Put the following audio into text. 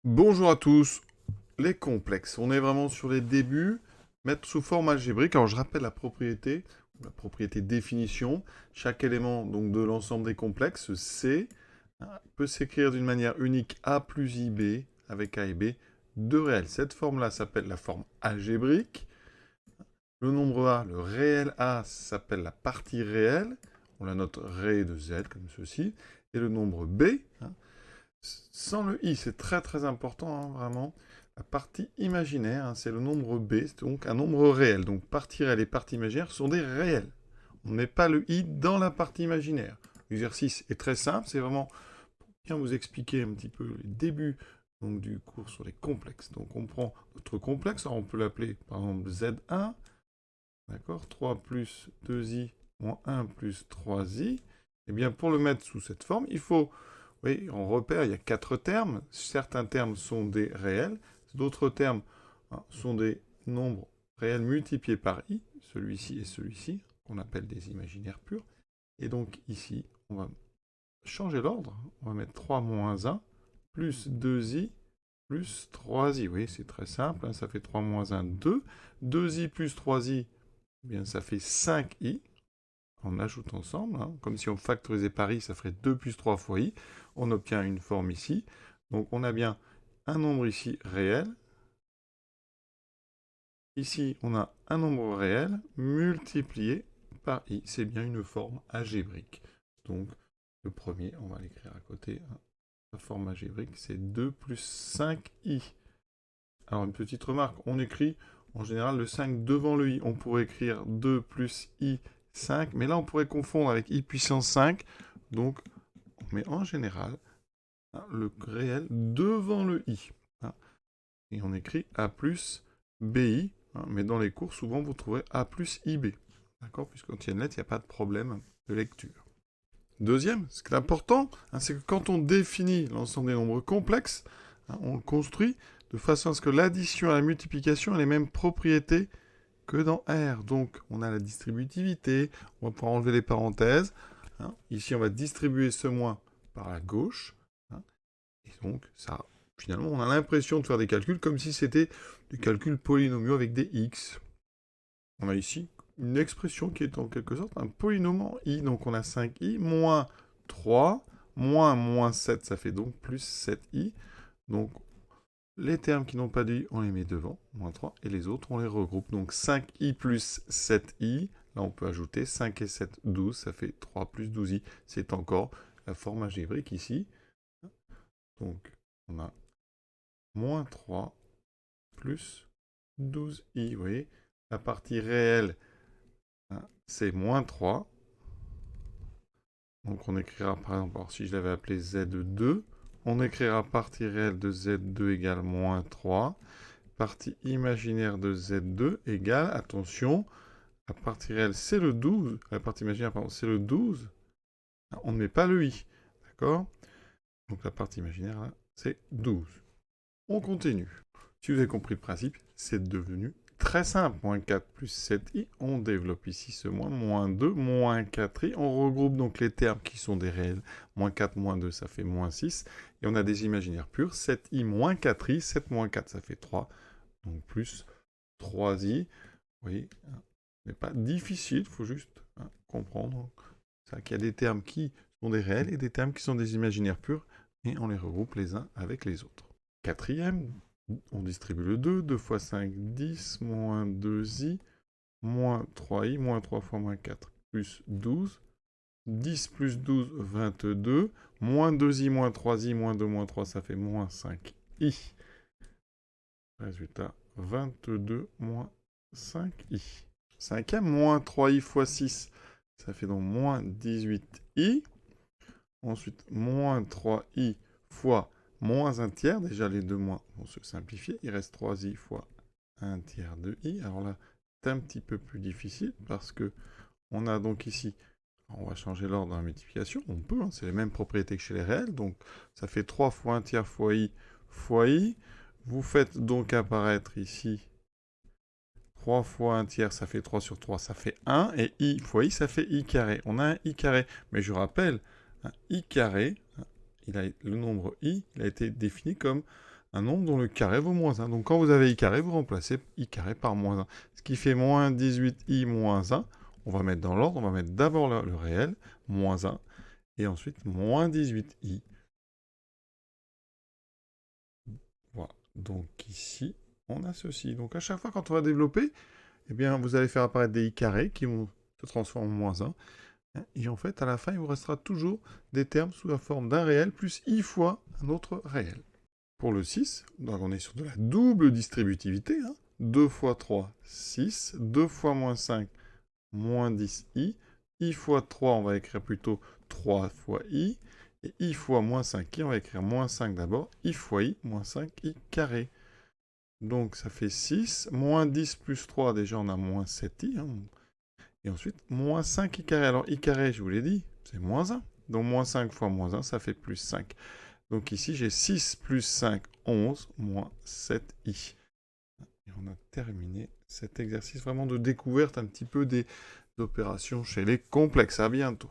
Bonjour à tous. Les complexes, on est vraiment sur les débuts, mettre sous forme algébrique. Alors je rappelle la propriété définition. Chaque élément donc de l'ensemble des complexes, C, peut s'écrire d'une manière unique A plus IB, avec A et B, deux réels. Cette forme-là s'appelle la forme algébrique. Le nombre A, le réel A, s'appelle la partie réelle. On la note ré de Z, comme ceci. Et le nombre B, sans le i, c'est très très important, vraiment. La partie imaginaire, c'est le nombre b, c'est donc un nombre réel. Donc partie réelle et partie imaginaire sont des réels. On ne met pas le i dans la partie imaginaire. L'exercice est très simple, c'est vraiment pour bien vous expliquer un petit peu les débuts donc, du cours sur les complexes. Donc on prend notre complexe, alors on peut l'appeler par exemple Z1, d'accord, 3 plus 2i moins 1 plus 3i. Et bien pour le mettre sous cette forme, il faut oui, on repère, il y a 4 termes. Certains termes sont des réels, d'autres termes sont des nombres réels multipliés par i, celui-ci et celui-ci, qu'on appelle des imaginaires purs. Et donc ici, on va changer l'ordre. On va mettre 3 moins 1, plus 2i, plus 3i. Oui, c'est très simple, ça fait 3 moins 1, 2. 2i plus 3i, eh bien, ça fait 5i. On ajoute ensemble, comme si on factorisait par i, ça ferait 2 plus 3 fois i. On obtient une forme ici. Donc on a bien un nombre ici réel. Ici, on a un nombre réel multiplié par i. C'est bien une forme algébrique. Donc le premier, on va l'écrire à côté. La forme algébrique, c'est 2 plus 5i. Alors une petite remarque, on écrit en général le 5 devant le i. On pourrait écrire 2 plus i 5, mais là on pourrait confondre avec i puissance 5. Donc on met en général le réel devant le i. Et on écrit a plus bi, mais dans les cours, souvent vous trouverez a plus ib. D'accord? Puisqu'on tient une lettre, il n'y a pas de problème de lecture. Deuxième, ce qui est important, c'est que quand on définit l'ensemble des nombres complexes, on le construit de façon à ce que l'addition et la multiplication aient les mêmes propriétés que dans R. Donc, on a la distributivité, on va pouvoir enlever les parenthèses. Ici, on va distribuer ce moins par la gauche. Et donc, ça, finalement, on a l'impression de faire des calculs comme si c'était des calculs polynomiaux avec des x. On a ici une expression qui est en quelque sorte un polynôme en i. Donc, on a 5i moins 3 moins 7, ça fait donc plus 7i. Donc, les termes qui n'ont pas de i, on les met devant, moins 3, et les autres, on les regroupe. Donc 5i plus 7i, là on peut ajouter 5 et 7, 12, ça fait 3 plus 12i. C'est encore la forme algébrique ici. Donc on a moins 3 plus 12i, vous voyez. La partie réelle, c'est moins 3. Donc on écrira par exemple, alors si je l'avais appelé Z2, on écrira partie réelle de Z2 égale moins 3. Partie imaginaire de Z2 égale, attention, la partie réelle c'est le 12, la partie imaginaire pardon, c'est le 12, on ne met pas le i, d'accord? Donc la partie imaginaire là, c'est 12. On continue. Si vous avez compris le principe, c'est devenu très simple. Moins 4 plus 7i, on développe ici ce moins 2, moins 4i, on regroupe donc les termes qui sont des réels. Moins 4, moins 2, ça fait moins 6, et on a des imaginaires purs, 7i moins 4i, 7 moins 4, ça fait 3, donc plus 3i. Vous voyez, ce n'est pas difficile, il faut juste comprendre qu'il y a des termes qui sont des réels et des termes qui sont des imaginaires purs, et on les regroupe les uns avec les autres. Quatrième, on distribue le 2, 2 fois 5, 10, moins 2i, moins 3i, moins 3 fois moins 4, plus 12, 10 plus 12, 22, moins 2i, moins 3i, moins 2, moins 3, ça fait moins 5i. Résultat, 22 moins 5i. Cinquième, moins 3i fois 6, ça fait donc moins 18i. Ensuite, moins 3i fois moins 1 tiers. Déjà, les deux moins vont se simplifier. Il reste 3i fois 1 tiers de i. Alors là, c'est un petit peu plus difficile parce que on a donc ici, on va changer l'ordre de la multiplication. On peut, c'est les mêmes propriétés que chez les réels. Donc, ça fait 3 fois 1 tiers fois i fois i. Vous faites donc apparaître ici 3 fois 1 tiers, ça fait 3 sur 3, ça fait 1. Et i fois i, ça fait i carré. On a un i carré. Mais je rappelle, un i carré, le nombre i, il a été défini comme un nombre dont le carré vaut moins 1. Donc quand vous avez i carré, vous remplacez i carré par moins 1. Ce qui fait moins 18i moins 1. On va mettre dans l'ordre, on va mettre d'abord le réel, moins 1, et ensuite moins 18i. Voilà. Donc ici, on a ceci. Donc à chaque fois quand on va développer, eh bien, vous allez faire apparaître des i carrés qui vont se transformer en moins 1. Et en fait, à la fin, il vous restera toujours des termes sous la forme d'un réel plus i fois un autre réel. Pour le 6, donc on est sur de la double distributivité. 2 fois 3, 6. 2 fois moins 5, moins 10i. I fois 3, on va écrire plutôt 3 fois i. Et i fois moins 5i, on va écrire moins 5 d'abord. I fois i, moins 5i carré. Donc ça fait 6. Moins 10 plus 3, déjà on a moins 7i. Et ensuite, moins 5i carré. Alors i carré, je vous l'ai dit, c'est moins 1. Donc moins 5 fois moins 1, ça fait plus 5. Donc ici, j'ai 6 plus 5, 11, moins 7i. Et on a terminé cet exercice vraiment de découverte un petit peu des opérations chez les complexes. À bientôt.